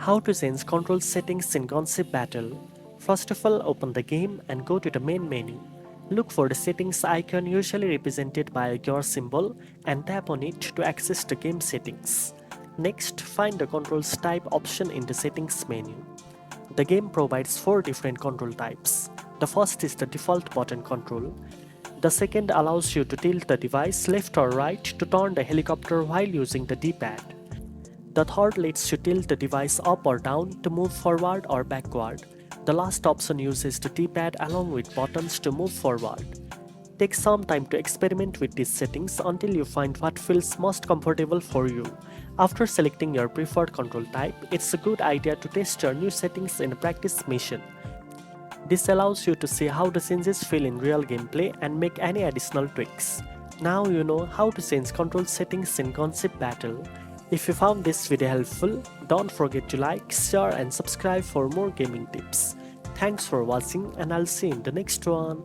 How to change control settings in Gunship Battle. First of all, open the game and go to the main menu. Look for the settings icon usually represented by a gear symbol and tap on it to access the game settings. Next, find the controls type option in the settings menu. The game provides 4 different control types. The first is the default button control. The second allows you to tilt the device left or right to turn the helicopter while using the D-pad. The third lets you tilt the device up or down to move forward or backward. The last option uses the D-pad along with buttons to move forward. Take some time to experiment with these settings until you find what feels most comfortable for you. After selecting your preferred control type, it's a good idea to test your new settings in a practice mission. This allows you to see how the changes feel in real gameplay and make any additional tweaks. Now you know how to change control settings in Gunship Battle. If you found this video helpful, don't forget to like, share and subscribe for more gaming tips. Thanks for watching and I'll see you in the next one.